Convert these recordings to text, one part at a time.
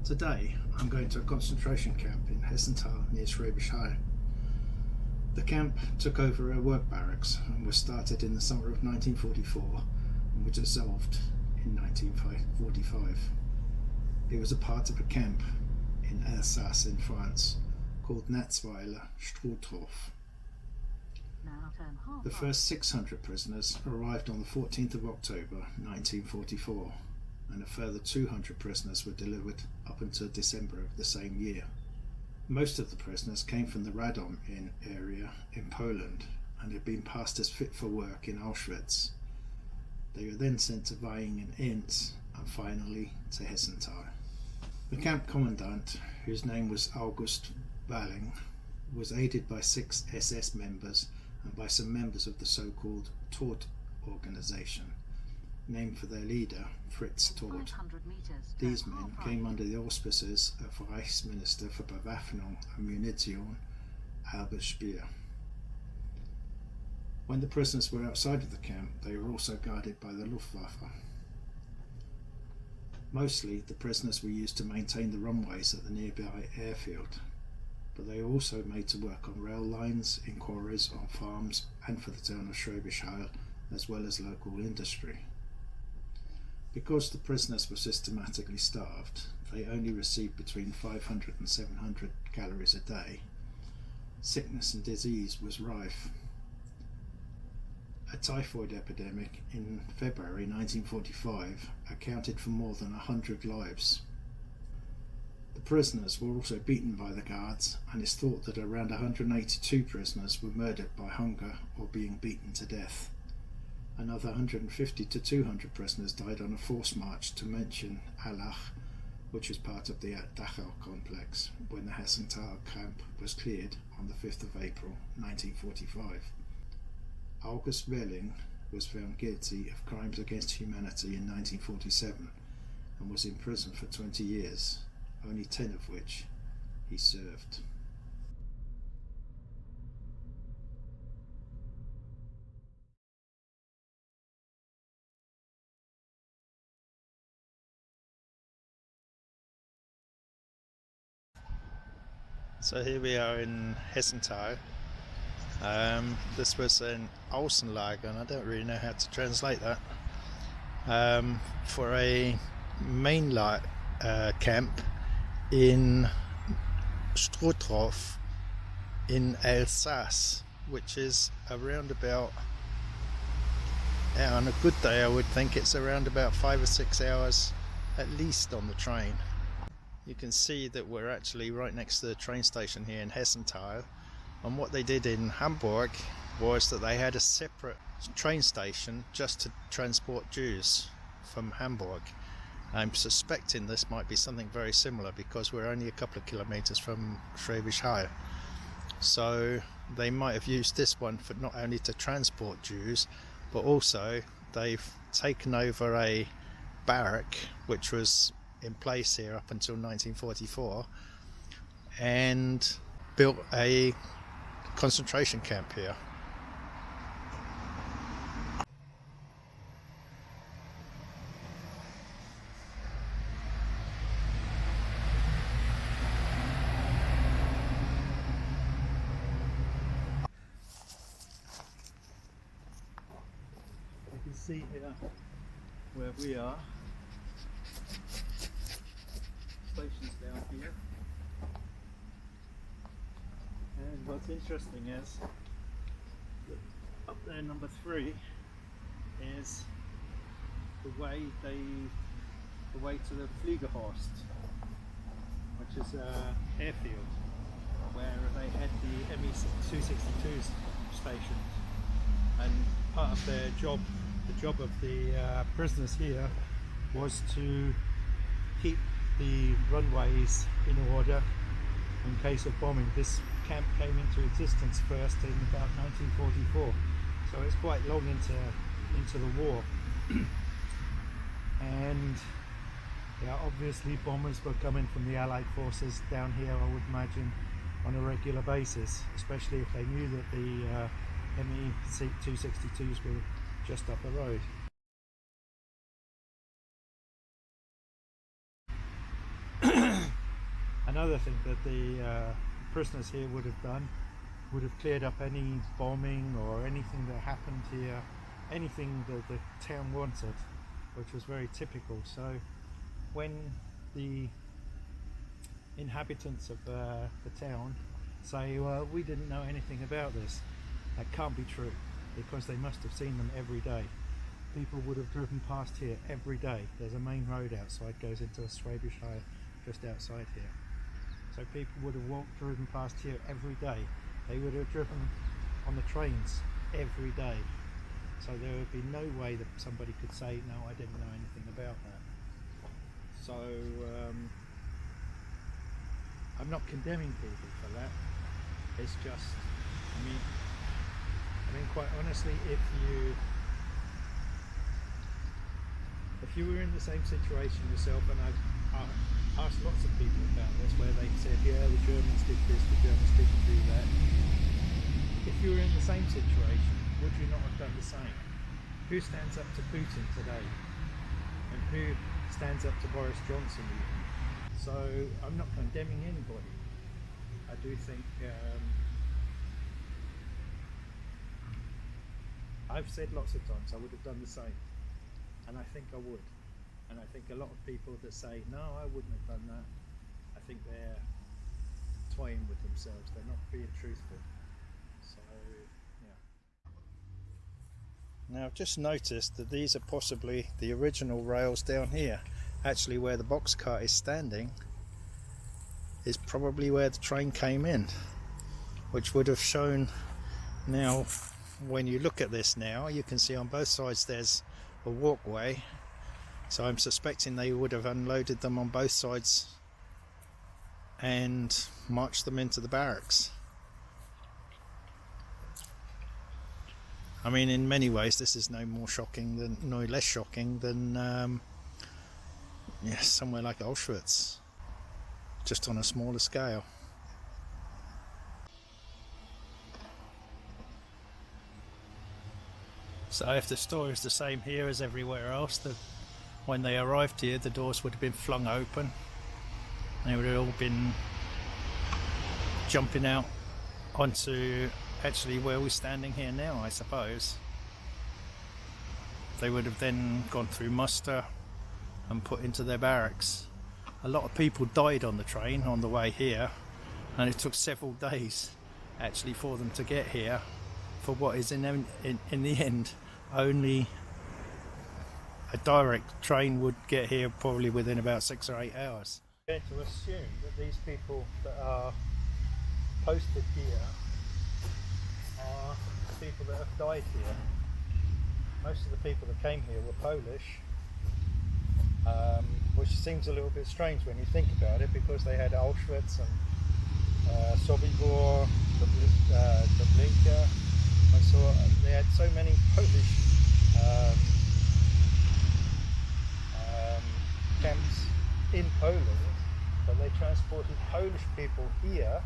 Today I'm going to a concentration camp in Hessental near Schwäbisch Hall. The camp took over a work barracks and was started in the summer of 1944 and was dissolved in 1945. It was a part of a camp in Alsace in France called Natzweiler Strohtorf. The first 600 prisoners arrived on the 14th of October 1944, and a further 200 prisoners were delivered up until December of the same year. Most of the prisoners came from the Radom area in Poland and had been passed as fit for work in Auschwitz. They were then sent to Vaihingen and Inns and finally to Hessental. The camp commandant, whose name was August Walling, was aided by 6 SS members and by some members of the so-called Todt organization, named for their leader, Fritz Todt. These men came under the auspices of Reichsminister for Bewaffnung and Munition, Albert Speer. When the prisoners were outside of the camp, they were also guarded by the Luftwaffe. Mostly, the prisoners were used to maintain the runways at the nearby airfield, but they were also made to work on rail lines, in quarries, on farms, and for the town of Schwäbisch Hall, as well as local industry. Because the prisoners were systematically starved, they only received between 500 and 700 calories a day. Sickness and disease was rife. A typhoid epidemic in February 1945 accounted for more than 100 lives. The prisoners were also beaten by the guards, and it's thought that around 182 prisoners were murdered by hunger or being beaten to death. Another 150 to 200 prisoners died on a forced march to Allach, which was part of the Dachau complex, when the Hessental camp was cleared on the 5th of April 1945. August Welling was found guilty of crimes against humanity in 1947 and was in prison for 20 years, only 10 of which he served. So here we are in Hessental. This was an Außenlager, and I don't really know how to translate that, for a main camp in Strohtorf in Alsace, which is around about, on a good day I would think it's around about 5 or 6 hours at least on the train. You can see that we're actually right next to the train station here in Hessental, and what they did in Hamburg was that they had a separate train station just to transport Jews from Hamburg. I'm suspecting this might be something very similar because we're only a couple of kilometers from Schwäbisch Hall. So they might have used this one for not only to transport Jews, but also they've taken over a barrack which was in place here up until 1944 and built a concentration camp here. You can see here where we are. Stations down here, and what's interesting is that up there, number 3, is the way to the Fliegerhorst, which is an airfield where they had the Me-262s stationed, and part of their job, the job of the prisoners here, was to keep the runways in order in case of bombing. This camp came into existence first in about 1944, so it's quite long into the war. And yeah, obviously bombers were coming from the Allied forces down here, I would imagine, on a regular basis, especially if they knew that the Me-262s were just up the road. Another thing that the prisoners here would have done would have cleared up any bombing or anything that happened here, anything that the town wanted, which was very typical. So when the inhabitants of the town say, well, we didn't know anything about this, that can't be true, because they must have seen them every day. People would have driven past here every day. There's a main road outside, goes into a Schwäbisch Hall just outside here. So people would have driven past here every day. They would have driven on the trains every day. So there would be no way that somebody could say, no, I didn't know anything about that. So I'm not condemning people for that. It's just, I mean quite honestly, if you were in the same situation yourself, and I've asked lots of people about this, where they said, yeah, the Germans did this, the Germans didn't do that. If you were in the same situation, would you not have done the same? Who stands up to Putin today? And who stands up to Boris Johnson even? So I'm not condemning anybody. I do think I've said lots of times I would have done the same, and I think I would. And I think a lot of people that say, no, I wouldn't have done that, I think they're toying with themselves. They're not being truthful. So, yeah. Now I've just noticed that these are possibly the original rails down here. Actually, where the box cart is standing is probably where the train came in, which would have shown. Now when you look at this now, you can see on both sides there's a walkway, so I'm suspecting they would have unloaded them on both sides and marched them into the barracks. I mean, in many ways this is no less shocking than somewhere like Auschwitz, just on a smaller scale. So if the story is the same here as everywhere else, that when they arrived here the doors would have been flung open, they would have all been jumping out onto actually where we're standing here now, I suppose. They would have then gone through muster and put into their barracks. A lot of people died on the train on the way here, and it took several days actually for them to get here, for what is in the end only a direct train would get here probably within about 6 or 8 hours. I'm going to assume that these people that are posted here are people that have died here. Most of the people that came here were Polish, which seems a little bit strange when you think about it, because they had Auschwitz and Sobibor, Treblinka, and so they had so many Polish camps in Poland, but they transported Polish people here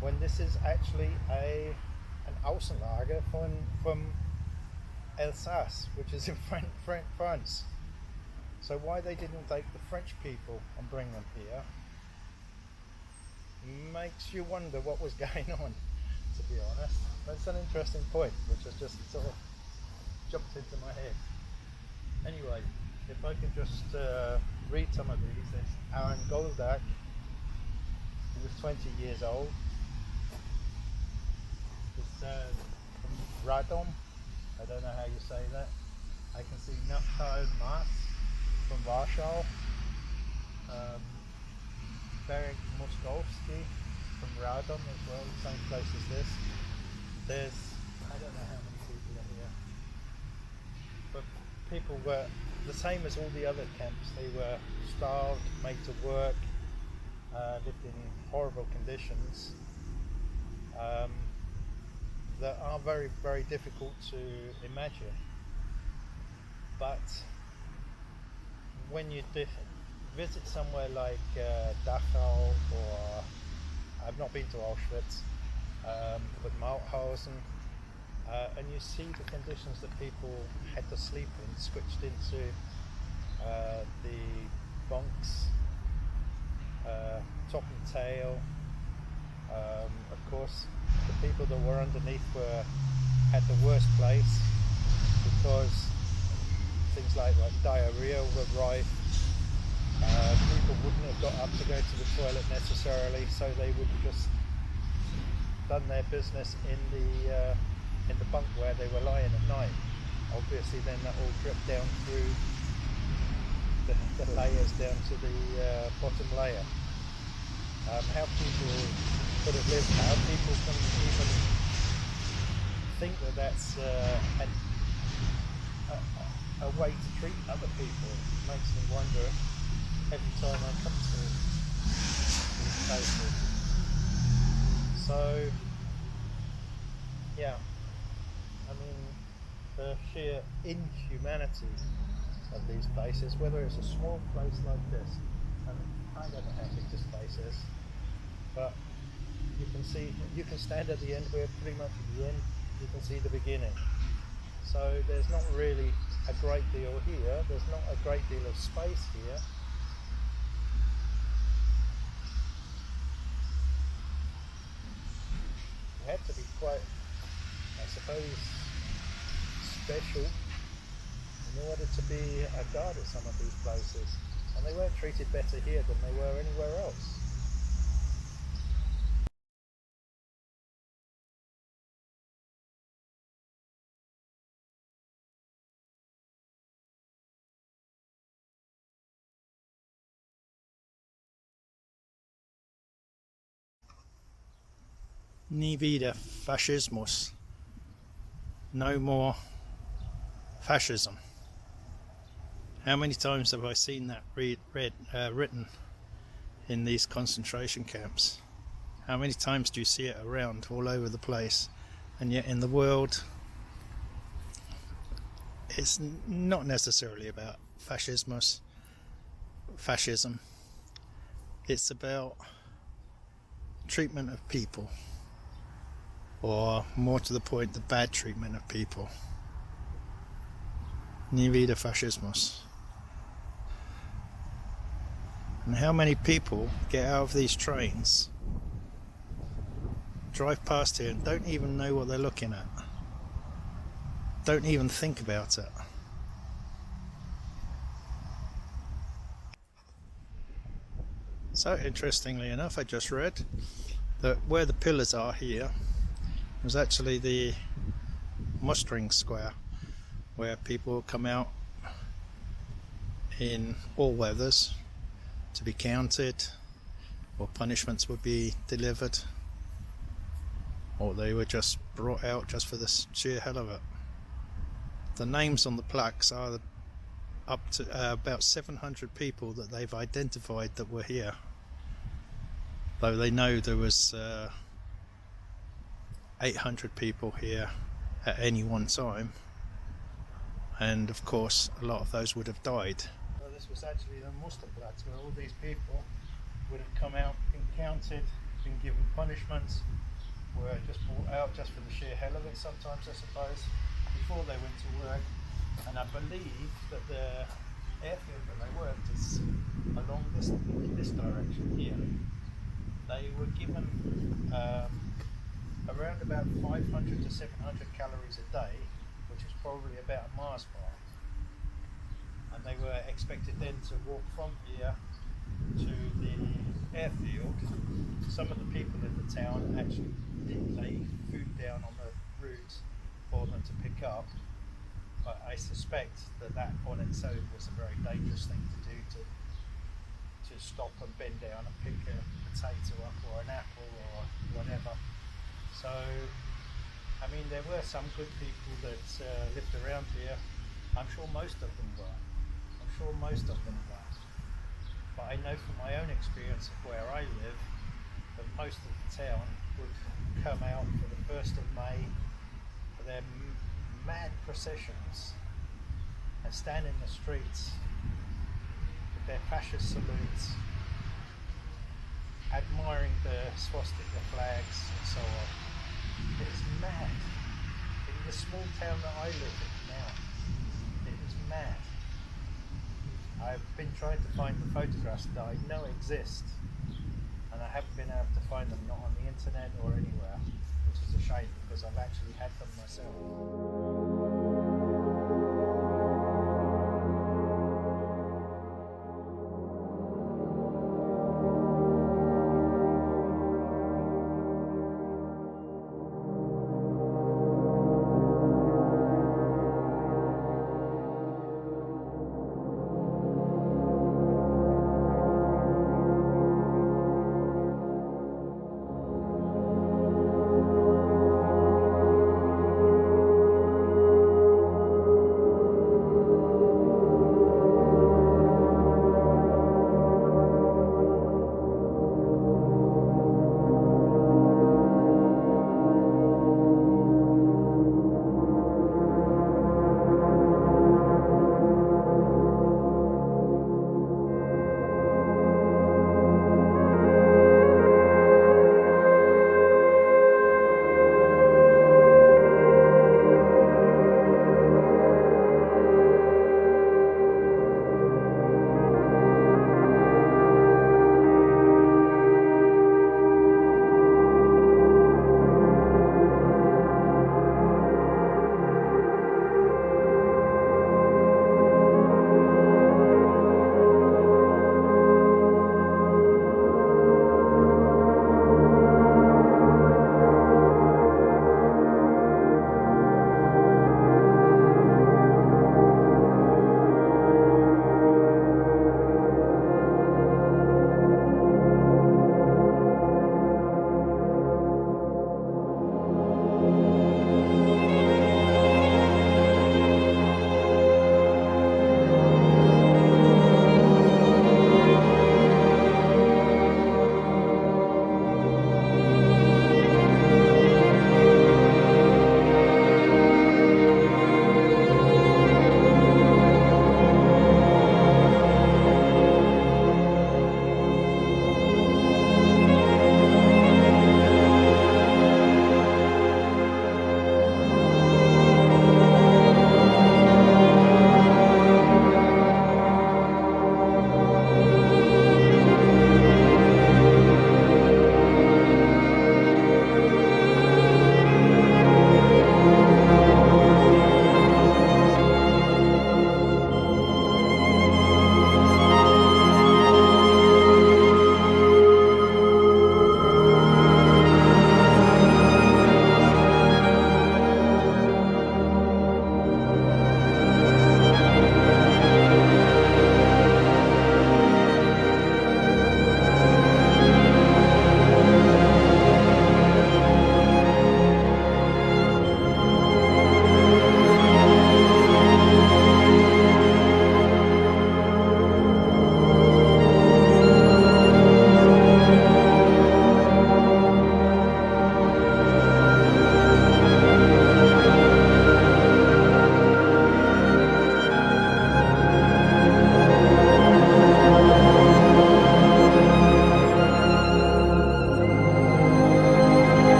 when this is actually an Außenlager from Alsace, which is in France. So why they didn't take the French people and bring them here makes you wonder what was going on, to be honest. That's an interesting point, which has just sort of jumped into my head. Anyway, if I can just read some of these. There's Aaron Goldak, he was 20 years old. It's from Radom, I don't know how you say that. I can see Natal Mas from Warsaw, Berek Moskowski from Radom as well, same place as this. There's, I don't know how many people are here, but people were the same as all the other camps. They were starved, made to work, lived in horrible conditions that are very, very difficult to imagine. But when you visit somewhere like Dachau, or I've not been to Auschwitz, but Mauthausen, and you see the conditions that people had to sleep in, switched into the bunks, top and tail. Of course, the people that were underneath had the worst place, because things like diarrhea were rife. People wouldn't have got up to go to the toilet necessarily, so they would have just done their business in the bunk where they were lying at night. Obviously then that all dripped down through the layers down to the bottom layer. How people could have lived, how people can even think that that's a way to treat other people, makes me wonder every time I come to these places. So yeah, I mean, the sheer inhumanity of these places, whether it's a small place like this, and I don't know how big this place is, but you can stand at the end, where pretty much at the end you can see the beginning. So there's not really a great deal here, there's not a great deal of space here. You had to be quite, I suppose, special in order to be a guard at some of these places, and they weren't treated better here than they were anywhere else. Nie wieder Faschismus. No more fascism. How many times have I seen that written in these concentration camps? How many times do you see it around all over the place? And yet in the world, it's not necessarily about fascism. It's about treatment of people, or more to the point, the bad treatment of people. Nie wieder Faschismus. And how many people get out of these trains, drive past here and don't even know what they're looking at, don't even think about it. So interestingly enough, I just read that where the pillars are here was actually the mustering square, where people come out in all weathers to be counted, or punishments would be delivered, or they were just brought out just for the sheer hell of it. The names on the plaques are up to about 700 people that they've identified that were here, though they know there was 800 people here at any one time, and of course a lot of those would have died. Well, this was actually the Musterplatz, where all these people would have come out, been counted, been given punishments, were just brought out just for the sheer hell of it sometimes, I suppose, before they went to work. And I believe that the airfield that they worked is along this direction here. They were given around about 500 to 700 calories a day, which is probably about a Mars bar. And they were expected then to walk from here to the airfield. Some of the people in the town actually did lay food down on the route for them to pick up, but I suspect that on its own was a very dangerous thing to do, to stop and bend down and pick a potato up or an apple or whatever. So I mean, there were some good people that lived around here. I'm sure most of them were. But I know from my own experience of where I live that most of the town would come out for the 1st of May for their mad processions and stand in the streets with their fascist salutes, admiring the swastika flags and so on. It's mad. In the small town that I live in now, it is mad. I've been trying to find the photographs that I know exist and I haven't been able to find them, not on the internet or anywhere, which is a shame because I've actually had them myself.